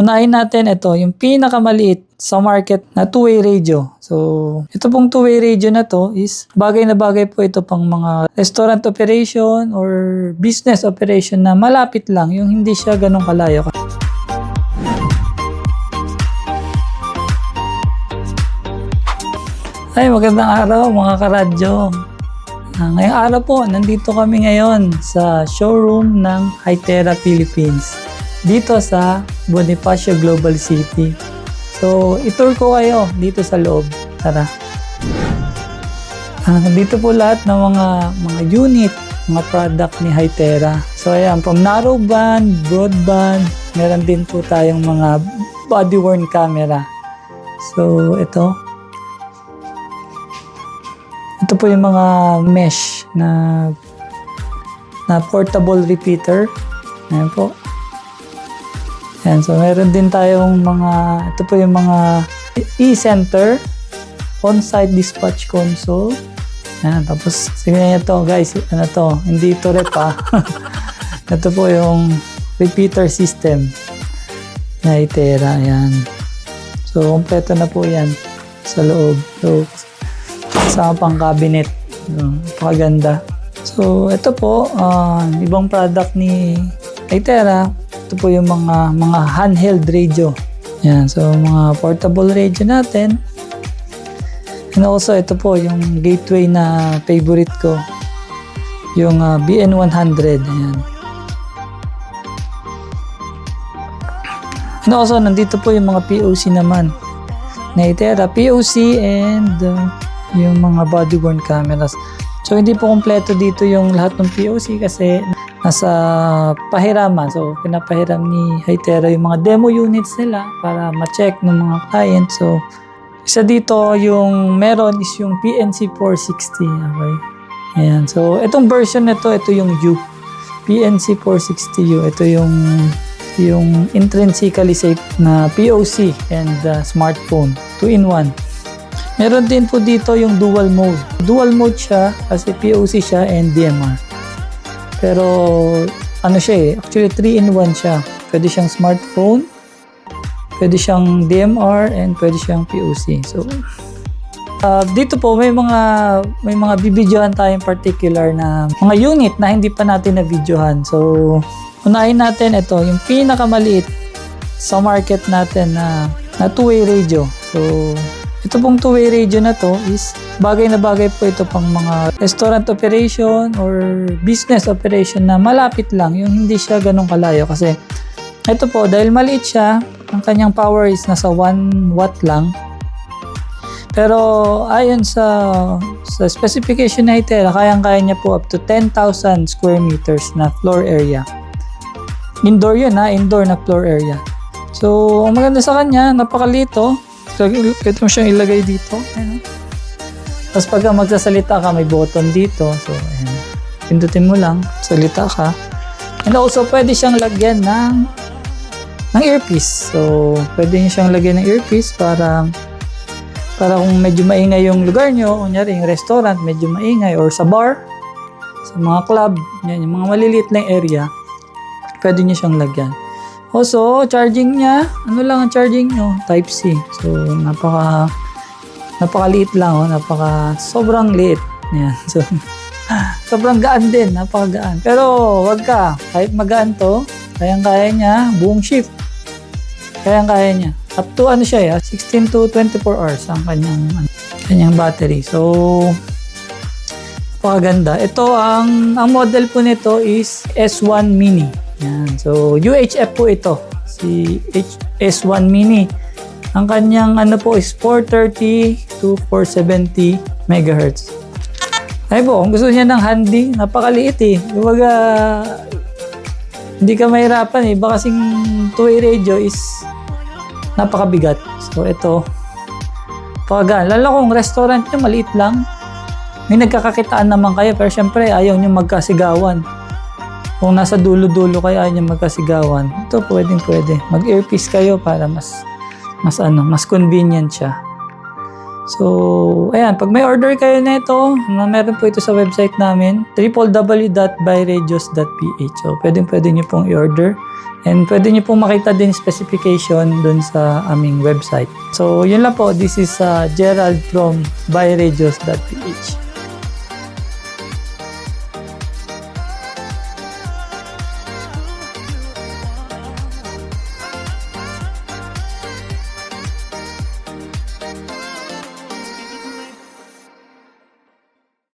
Unahin natin ito, yung pinakamaliit sa market na two-way radio. So, ito pong two-way radio na to is bagay na bagay po ito pang mga restaurant operation or business operation na malapit lang, yung hindi siya ganun kalayo. Ay, magandang araw mga karadyo. Ngayong araw po, nandito kami ngayon sa showroom ng Hytera Philippines dito sa Bonifacio Global City. So, itour ko kayo dito sa loob. Tara. Dito po lahat ng mga unit, mga product ni Hytera. So, ayan, from narrowband, broadband, meron din po tayong mga body-worn camera. So, ito po yung mga mesh na portable repeater. Ayan po. Ayan, so meron din tayong ito po yung mga e-center, on-site dispatch console. Ayan, tapos tingnan nyo to guys, ano to, hindi ito rep ha. Ito po yung repeater system na Hytera. Ayan. So, kompleto na po yan sa loob. So, kasama pang cabinet. Napakaganda. So, ito po, ibang product ni Hytera. Ito po yung mga handheld radio. Yan. So, mga portable radio natin. And also, ito po yung gateway na favorite ko. Yung BN100. Ayan. And also, nandito po yung mga POC naman na Hytera. POC and yung mga body-worn cameras. So, hindi po kompleto dito yung lahat ng POC kasi nasa pahiraman. So, pinapahiram ni Hytera yung mga demo units nila para ma-check ng mga client. So, isa dito yung meron is yung PNC 460. Okay. Ayan. So, itong version nito, ito yung U. PNC 460U. Ito yung intrinsically safe na POC and smartphone. 2-in-1. Meron din po dito yung dual mode. Dual mode siya kasi POC siya and DMR. Pero ano siya actually 3-in-1 siya. Pwede siyang smartphone, pwede siyang DMR, and pwede siyang POC. So dito po may mga bibidyohan tayong particular na mga unit na hindi pa natin na-videohan. So unahin natin ito, yung pinakamaliit sa market natin na two-way radio. So ito pong two-way radio na to is bagay na bagay po ito pang mga restaurant operation or business operation na malapit lang, yung hindi siya ganun kalayo. Kasi ito po, dahil maliit siya, ang kanyang power is nasa 1 watt lang. Pero ayon sa specification na Hytera, kayang-kaya niya po up to 10,000 square meters na floor area. Indoor yun indoor na floor area. So, ang maganda sa kanya, napakalito. Pwede mo siyang ilagay dito. Ayan. Tapos pag magsasalita ka, may button dito. So, ayan. Pindutin mo lang. Salita ka. And also, pwede siyang lagyan ng earpiece. So, pwede niyo siyang lagyan ng earpiece para kung medyo maingay yung lugar nyo, kunyari yung restaurant, medyo maingay, or sa bar, sa mga club, yan, yung mga maliliit lang area, pwede niyo siyang lagyan. Also, charging niya, ano lang ang charging nyo? Type-C. So, napakaliit lang, sobrang liit. Yan. So, sobrang gaan din, napakagaan. Pero, wag ka, kahit magaan to, kayang-kaya niya, buong shift. Kayang-kaya niya. Up to 16 to 24 hours ang kanyang battery. So, napakaganda. Ito, ang model po nito is S1 Mini. Yan. So, UHF po ito. Si S1 Mini. Ang kanyang po is 430 to 470 MHz. Ay po, kung gusto niya ng handy, napakaliit Kumbaga, hindi ka mahirapan Baka kasing two-way radio is napakabigat. So, ito. Napakagaan. Lalo kung restaurant nyo, maliit lang. May nagkakakitaan naman kayo, pero syempre, ayaw nyo magkasigawan. Kung nasa dulo-dulo kayo, ayaw nyo magkasigawan. Ito, pwede. Mag-earpiece kayo para mas convenient siya. So, ayan. Pag may order kayo na ito, meron po ito sa website namin, www.buyradios.ph. So, pwede nyo pong i-order. And pwede nyo pong makita din specification dun sa aming website. So, yun lang po. This is Gerald from buyradios.ph.